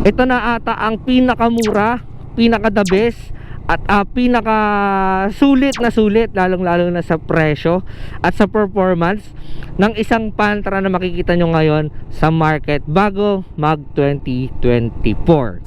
Ito na ata ang pinakamura, pinaka the best, at pinaka sulit na sulit, lalong-lalo na sa presyo at sa performance ng isang Pantra na makikita nyo ngayon sa market bago mag 2024.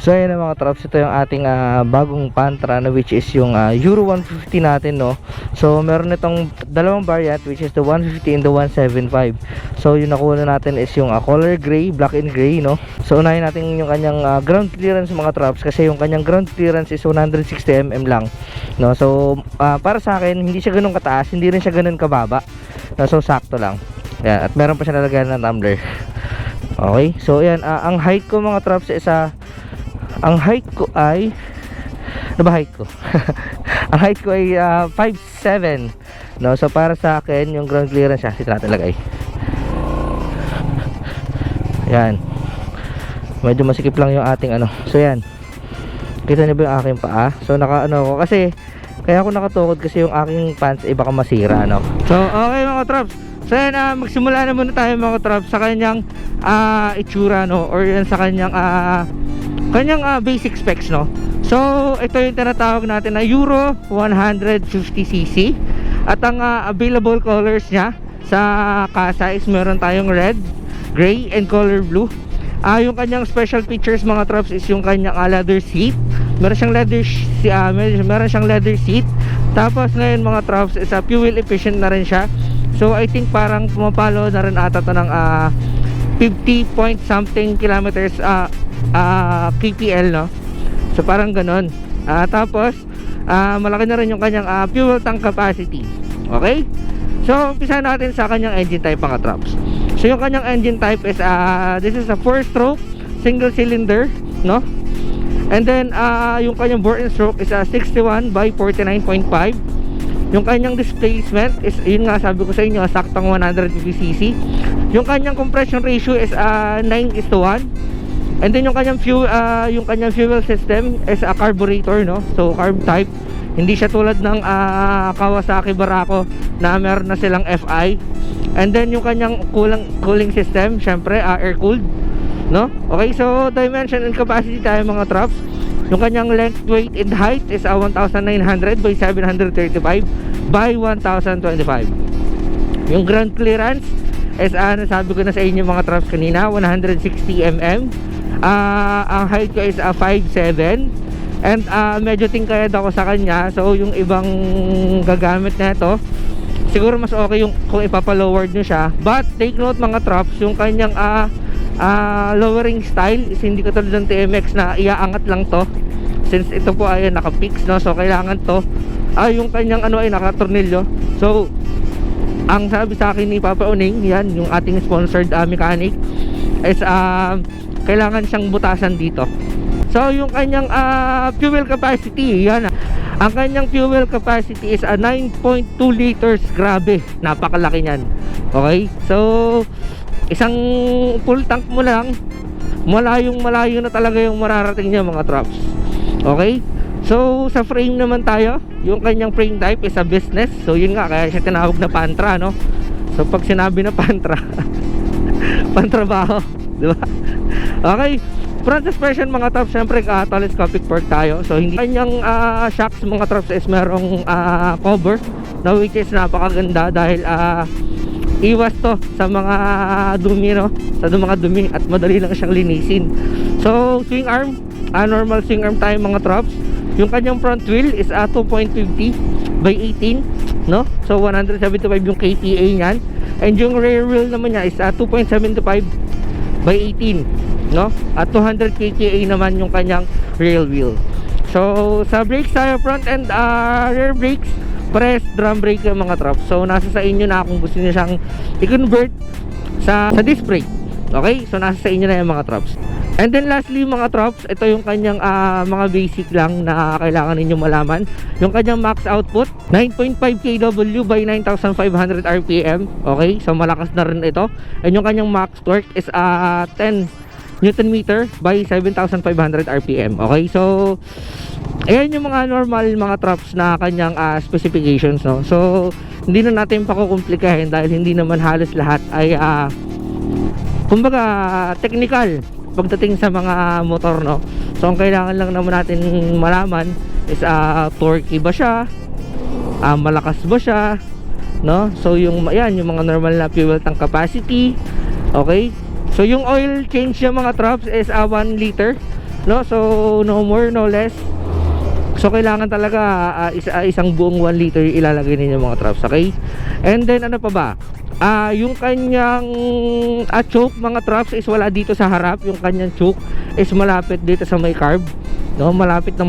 So ayan mga traps, ito yung ating bagong Pantra na which is yung Euro 150 natin, no. So meron itong dalawang variant which is the 150 and the 175. So yung nakuha natin is yung color gray, black and gray, no. So unahin natin yung kanyang ground clearance mga traps, kasi yung kanyang ground clearance is 160 mm lang, no. So para sa akin hindi siya ganun kataas, hindi rin siya ganun kababa, no? So sakto lang. Yan, at meron pa siya nalagyan ng tumbler. Okay, so ayan, ang height ko mga traps is ang height ko ay ang height ko ay 5'7", no. So para sa akin yung ground clearance siya, dito natin lagay. Yan, medyo masikip lang yung ating ano. So yan, kita niyo ba yung aking paa? So naka ano ko, kasi kaya ako nakatukod kasi yung aking pants ay baka masira, no. So okay mga traps, so yan, magsimula na muna tayo mga traps sa kanyang itsura, no, or yan sa kanyang basic specs, no. So ito yung tinatawag natin na Euro 150cc, at ang available colors niya sa kasa is meron tayong red, gray, and color blue. Yung kanyang special features mga traps is yung kanyang leather seat. Meron siyang leather seat. Tapos ngayon mga traps is fuel efficient na rin siya. So I think parang pumapalo na rin ata to ng 50 point something kilometers kpl, no. So parang ganon. Tapos malaki na rin yung kanyang fuel tank capacity. Okay, so umpisa natin sa kanyang engine type mga traps. So yung kanyang engine type is this is a 4-stroke single cylinder, no. And then yung kanyang bore and stroke is 61 by 49.5. Yung kanyang displacement is, yun nga sabi ko sa inyo, saktong 150cc. Yung kanyang compression ratio is 9:1. And then yung kanyang fuel system is a carburetor, no. So carb type, hindi siya tulad ng Kawasaki Barako na meron na silang FI. And then yung kanyang cooling system, syempre air cooled, no. Okay, so dimension and capacity tayo mga traps. Yung kanyang length, weight, and height is 1,900 by 735 by 1,025. Yung ground clearance is nasabi ko na sa inyo mga traps kanina, 160 mm. Ang height ko is 5'7", and medyo tingkayad ako sa kanya. So yung ibang gagamit na ito, siguro mas okay yung kung ipapalowered nyo siya. But take note mga traps, yung kanyang lowering style is hindi katulad ng TMX na iaangat lang to, since ito po ay naka-fix, no. So kailangan to yung kanyang ano ay nakatornilyo. So ang sabi sa akin ni Papa Uning, yan yung ating sponsored mechanic, is kailangan siyang butasan dito. So yung kanyang fuel capacity, yan, ang kanyang fuel capacity is 9.2 liters. Grabe, napakalaki niyan. Okay, so isang full tank mo lang, malayo na talaga yung mararating niya mga traps. Okay, so sa frame naman tayo, yung kanyang frame type is a business. So yun nga, kaya siya tinawag na Pantra, no. So pag sinabi na Pantra pantrabaho, di ba? Okay, front suspension mga traps, syempre telescopic fork tayo. So hindi kanyang shocks mga traps is merong cover na which is napakaganda dahil iwas to sa mga dumi, no, sa mga dumi, at madali lang siyang linisin. So swing arm, normal swing arm tayo mga traps. Yung kanyang front wheel is 2.50 by 18, no. So 175 yung kPa niyan. And yung rear wheel naman niya is 2.75 by 18, no. At 200 kPa naman yung kanyang rear wheel. So sa brakes tayo, front and rear brakes, press drum brake yung mga traps. So nasa sa inyo na kung gusto niyo siyang i-convert sa disc brake. Okay, so nasa sa inyo na yung mga traps. And then lastly mga traps, ito yung kanyang mga basic lang na kailangan ninyong malaman. Yung kanyang max output 9.5 kW by 9,500 RPM. Okay, so malakas na rin ito. And yung kanyang max torque is 10 Newton meter by 7,500 RPM. Okay, so Ayan yung mga normal mga trucks na kanyang specifications, no. So hindi na natin pakukomplikahin dahil hindi naman halos lahat ay kumbaga technical pagdating sa mga motor, no. So ang kailangan lang naman natin malaman is torque ba siya, malakas ba siya, no. So yung yan yung mga normal na fuel tank capacity. Okay, so yung oil change ng mga trucks is 1 liter, no. So no more no less. So kailangan talaga isang buong 1 liter ilalagay ninyo mga trucks. Okay, and then ano pa ba, yung kanyang choke mga trucks is wala dito sa harap. Yung kanyang choke is malapit dito sa may carb, no, malapit sa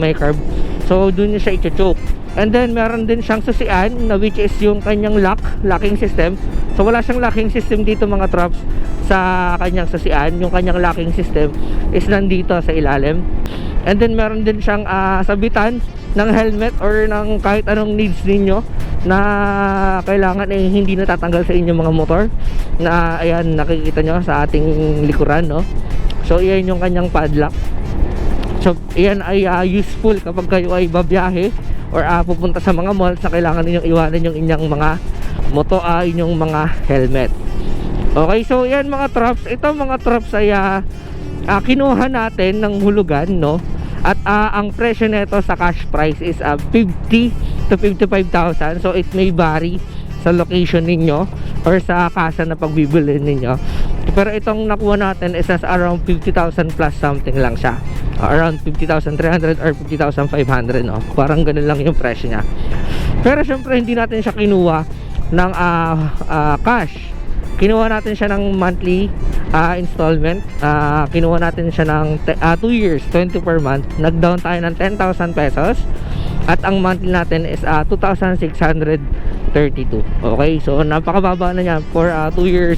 may carb. So dun niya siya i-choke. And then meron din siyang susian na which is yung kanyang locking system. So wala siyang locking system dito mga trucks sa kanyang susian. Yung kanyang locking system is nandito sa ilalim. And then meron din siyang sabitan ng helmet or ng kahit anong needs ninyo na kailangan hindi natatanggal sa inyong mga motor, na ayan nakikita nyo sa ating likuran, no. So iyan yung kanyang padlock. So iyan ay useful kapag kayo ay babiyahe or pupunta sa mga malls na kailangan ninyong iwanan yung inyong mga inyong mga helmet. Okay, so yan mga trucks. Ito mga trucks ay kinuha natin ng hulugan, no. At ang presyo nito sa cash price is 50 to 55,000. So it may vary sa location ninyo or sa kasa na pagbibili ninyo. Pero itong nakuha natin is around 50,000 plus something lang siya. Around 50,300 or 50,500, no. Parang ganun lang yung presyo niya. Pero syempre hindi natin siya kinuha ng cash. Kinuha natin siya ng monthly installment. Kinuha natin siya ng 2 years, 20 per month. Nag-down tayo ng 10,000 pesos. At ang monthly natin is 2,632. Okay, so napakababa na niya for 2 years,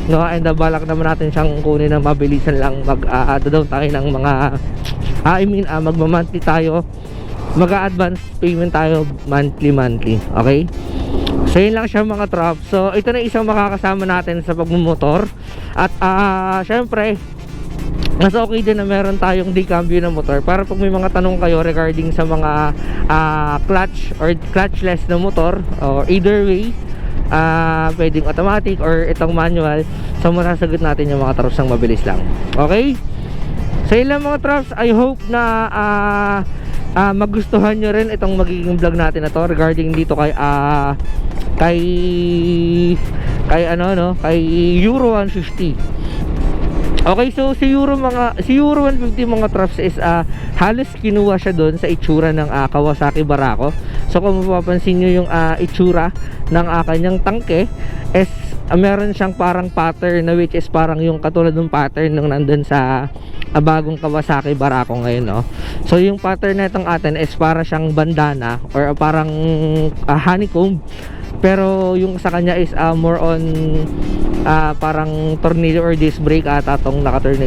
no. And balak naman natin siyang kunin ng mabilisan lang. Mag-down tayo ng mga magma-monthly tayo, mag-advance payment tayo monthly. Okay, so yun lang siya mga trucks. So ito na isang makakasama natin sa pagmumotor. At syempre mas okay din na meron tayong decambio na motor para pag may mga tanong kayo regarding sa mga clutch or clutchless na motor, or either way pwedeng automatic or itong manual, so masasagot natin yung mga trucks ng mabilis lang. Okay, so yun lang mga trucks. I hope na magustuhan nyo rin itong magiging vlog natin na to regarding dito kay Euro 150. Okay, so si Euro 150 mga trucks is halos kinuha siya doon sa itsura ng Kawasaki Barako. So kung mapapansin nyo yung itsura ng kanyang tangke is meron siyang parang pattern na which is parang yung katulad ng pattern nung nandun sa bagong Kawasaki Barako ngayon, no. So yung pattern na itong atin is para siyang bandana or parang honeycomb. Pero yung sa kanya is more on parang tornillo or disc brake ata tong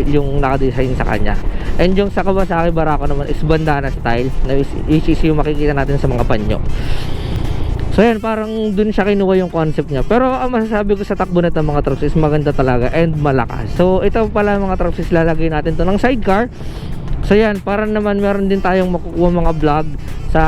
yung naka-design sa kanya. And yung sa Kawasaki Barako naman is bandana style, na which is yung makikita natin sa mga panyo. So yan, parang dun siya kinuha yung concept niya. Pero ang masasabi ko sa takbo na ng mga trucks is maganda talaga and malakas. So ito pala mga trucks is lalagay natin to ng sidecar. So yan, para naman meron din tayong makukuha mga vlog sa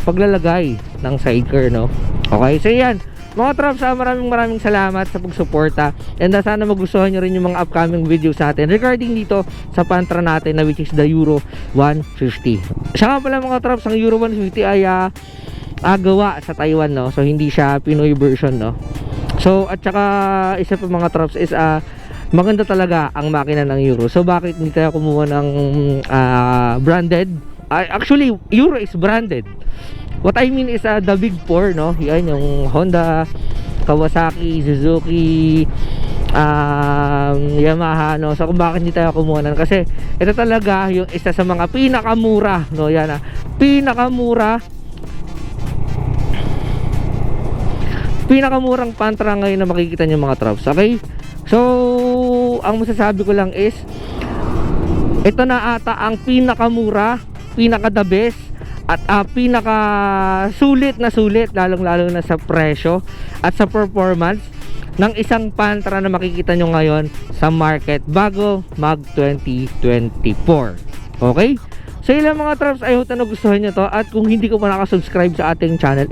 paglalagay ng sidecar, no. Okay, so yan mga trucks, maraming salamat sa pagsuporta. And sana magustuhan nyo rin yung mga upcoming videos sa atin regarding dito sa Pantra natin na which is the Euro 150. Siya nga pala mga trucks, ang Euro 150 ay gawa sa Taiwan, no. So hindi siya Pinoy version, no. So at saka isa pa mga trucks is maganda talaga ang makina ng Euro. So bakit hindi tayo kumuha ng branded? Actually Euro is branded. What I mean is the big four, no. Yan yung Honda, Kawasaki, Suzuki, Yamaha, no. So kung bakit hindi tayo kumuha ng, kasi ito talaga yung isa sa mga pinakamura, no. Yan pinakamurang Pantra ngayon na makikita nyo mga trucks. Okay, so ang masasabi ko lang is ito na ata ang pinakamura, pinaka the best, at pinaka sulit lalong lalo na sa presyo at sa performance ng isang Pantra na makikita nyo ngayon sa market bago mag 2024. Okay, So yun lang mga traps, I hope na nagustuhan nyo to. At kung hindi ko pa nakasubscribe sa ating channel,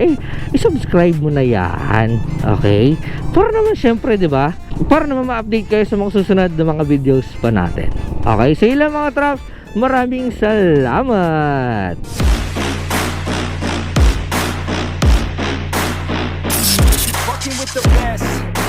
isubscribe mo na yan. Okay? Para naman syempre, di ba? Para naman ma-update kayo sa mga susunod na mga videos pa natin. Okay? So yun lang mga traps, maraming salamat! Fucking with the best.